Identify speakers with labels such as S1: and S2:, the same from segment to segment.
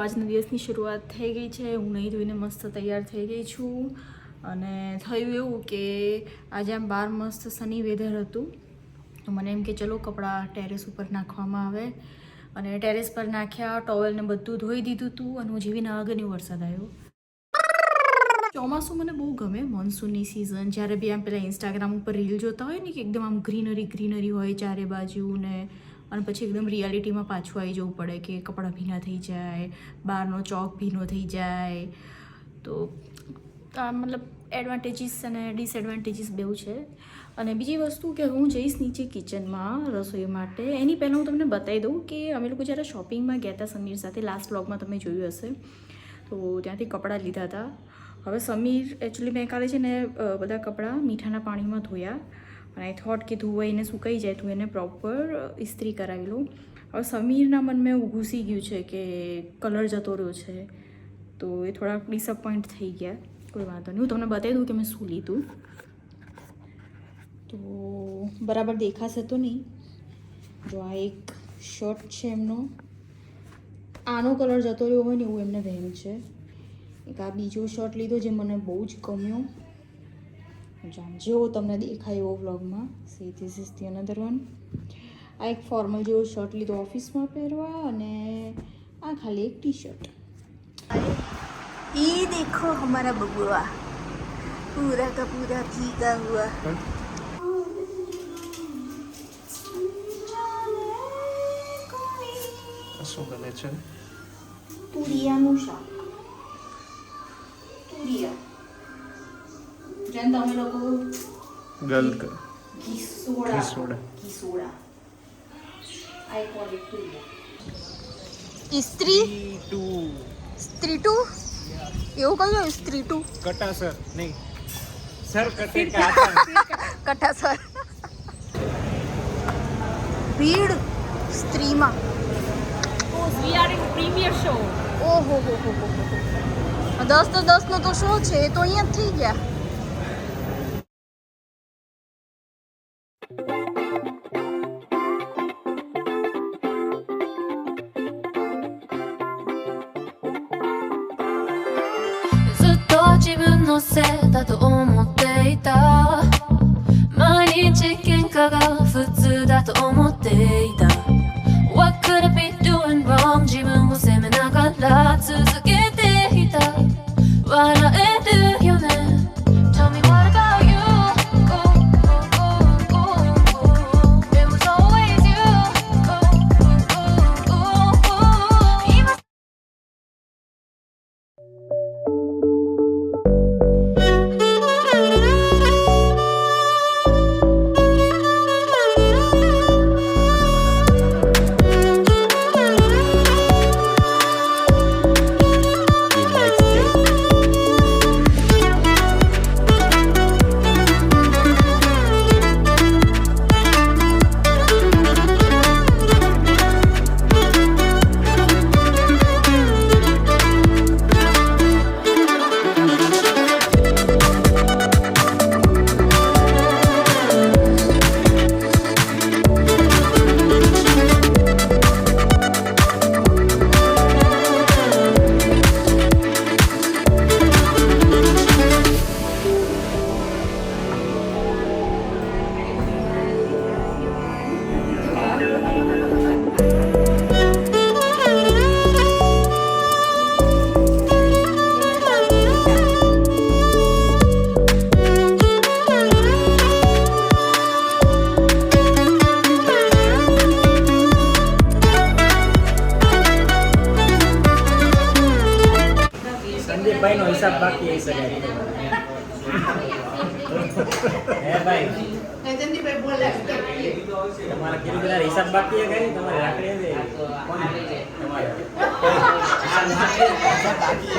S1: આજના દિવસની શરૂઆત થઈ ગઈ છે. હું નહીં ધોઈને મસ્ત તૈયાર થઈ ગઈ છું અને થયું એવું કે આજે આમ બહાર મસ્ત સની વેધર હતું તો મને એમ કે ચલો કપડાં ટેરેસ ઉપર નાખવામાં આવે અને ટેરેસ પર નાખ્યા. ટોવેલને બધું ધોઈ દીધું હતું અને હું જેવી નાગની વરસાદ આવ્યો. ચોમાસું મને બહુ ગમે, મોન્સૂનની સિઝન. જ્યારે બી આમ પેલા ઇન્સ્ટાગ્રામ ઉપર રીલ જોતા હોય ને કે એકદમ આમ ગ્રીનરી હોય ચારે બાજુ ને અને પછી એકદમ રિયાલિટીમાં પાછું આવી જવું પડે કે કપડાં ભીના થઈ જાય, બહારનો ચોક ભીનો થઈ જાય. તો આ મતલબ એડવાન્ટેજીસ અને ડિસએડવાન્ટેજીસ બેઉ છે. અને બીજી વસ્તુ કે હું જઈશ નીચે કિચનમાં રસોઈ માટે એની પહેલાં હું તમને બતાવી દઉં કે અમે લોકો જ્યારે શોપિંગમાં ગયા હતા સમીર સાથે, લાસ્ટ વ્લોગમાં તમે જોયું હશે, તો ત્યાંથી કપડાં લીધા હતા. હવે સમીર એકચ્યુઅલી મેં કાલે છે ને બધા કપડાં મીઠાના પાણીમાં ધોયા અને આઈ થોટ કે ધોવાઈને સુકાઈ જાય તો એને પ્રોપર ઇસ્ત્રી કરાવી લઉં. હવે સમીરના મનમાં એવું ઘૂસી ગયું છે કે કલર જતો રહ્યો છે તો એ થોડાક ડિસઅપોઇન્ટ થઈ ગયા. કોઈ વાંધો નહીં, હું તમને બતાવી દઉં કે મેં શું લીધું. તો બરાબર દેખાશે તો નહીં. જો આ એક શર્ટ છે એમનો, આનો કલર જતો રહ્યો હોય ને એવું એમને વહેમ છે. એક આ બીજો શર્ટ લીધો જે મને બહુ જ ગમ્યો, જેવો તમને દેખાય એવો વ્લોગમાં. See this is the another one. આ એક ફોર્મલ જેવો શર્ટ લીધો ઓફિસમાં પહેરવા અને આ ખાલી એક ટી શર્ટ. ये देखो हमारा बबुआ पूरा का पूरा भीगा हुआ.
S2: શું બને છે?
S1: તુરિયાનું શાક. તુરિયા જેમ તમે લોકો ઘીસોડા આઈ કોલ ઇટ તુરિયા. સ્ત્રી ટુ એવું કહ્યું. સ્ત્રી ટુ
S2: કટા સર નહીં સર કટે કા
S1: કટા સર. ભીડ સ્ત્રીમાં.
S3: We are in premiere show.
S1: ઓહો હો હો હો 10 નો તો શો છે એ તો અહીંયા જ થઈ ગયા.
S4: What could I be doing wrong? 自分を責めながら続けていた。笑えるよね。Tell me what about you? Go, go, go, go, go. It was always you. Go, go, go, go, go. Even
S2: ભાઈ નો હિસાબ બાકી હશે. હે ભાઈ નૈતનજીભાઈ બોલે તમારા કિલોમીટર હિસાબ બાકી હે કઈ તમારે રાખડી દે કોણ તમારે હિસાબ બાકી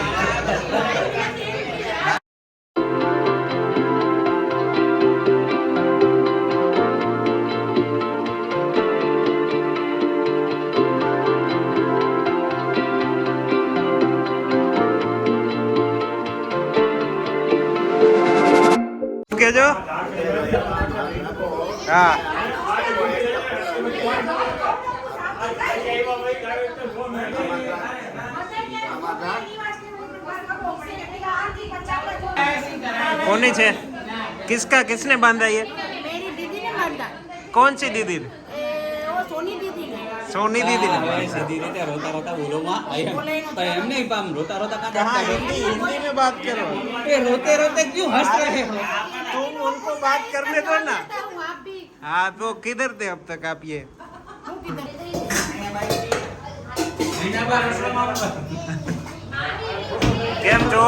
S2: કેજો. હા
S5: कौन है किसका किसने बांधा ये
S6: मेरी दीदी ने बांधा
S5: कौन सी दीदी
S6: वो सोनी दीदी ने
S5: सोनी दीदी ने
S2: સીધી રીતે રોતા રોતા બોલોમાં એમ નહીં પામ રોતા રોતા
S5: कहाँ हिंदी हिंदी में बात करो
S2: એ રોતે રોતે ક્यों હંસ रहे हो
S5: तुम उनको बात करने दो ना
S6: हूँ आप भी
S5: हाँ तो किधर थे अब तक आप ये
S6: हूँ किधर
S5: केम छो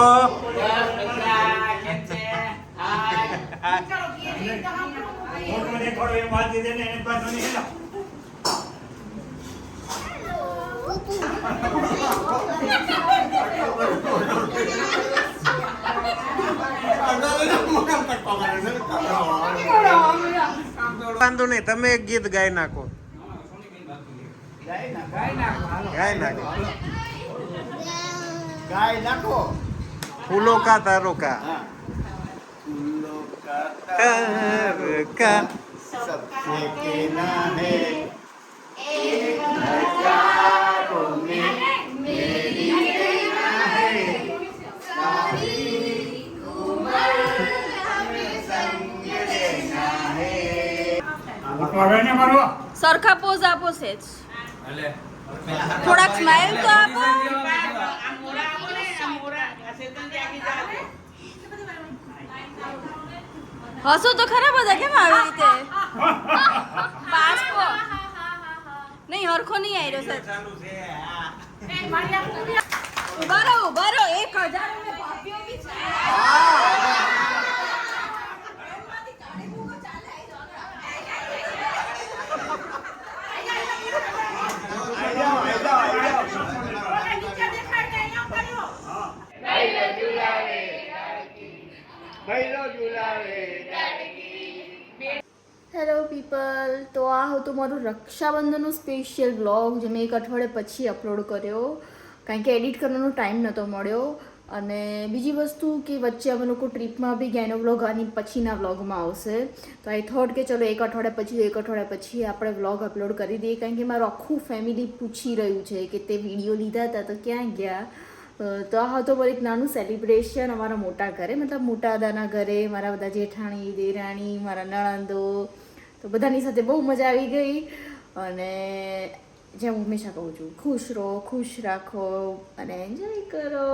S5: વાંધો નહીં તમે એક ગીત ગાઈ નાખો ગાય નાખો ફૂલો કા તારો કા તારકા सबसे कहना है हजारों में मेरी कहना है सारी उम्र हमें संग रहना है
S3: સરખા પોઝ આપો સેજ થોડાક સ્માઈલ તો આપો હસો તો ખરા બધા કેમ આવી રીતે પાસપો નહીં હરખો નહીં આવ્યો સર ઉભા રહો 1000 ને પાપ્યો બી છે હેલો પીપલ તો આ હતું મારું રક્ષાબંધનનું સ્પેશિયલ વ્લોગ જે મેં એક અઠવાડિયે પછી અપલોડ કર્યો કારણ કે એડિટ કરવાનો ટાઈમ નહોતો મળ્યો અને બીજી વસ્તુ કે વચ્ચે અમે લોકો ટ્રીપમાં બી ગયા એનો વ્લોગ આની પછીના વ્લોગમાં આવશે તો આઈ થોટ કે ચલો એક અઠવાડિયા પછી આપણે વ્લોગ અપલોડ કરી દઈએ કારણ કે મારું આખું ફેમિલી પૂછી રહ્યું છે કે તે વિડીયો લીધા હતા તો ક્યાં ગયા તો આ હતો એક નાનું સેલિબ્રેશન અમારા મોટા ઘરે મતલબ મોટા દાદાના ઘરે મારા બધા જેઠાણી દેરાણી મારા નણંદો તો બધાની સાથે બહુ મજા આવી ગઈ અને જેમ હું હંમેશા કહું છું ખુશ રહો ખુશ રાખો અને એન્જોય કરો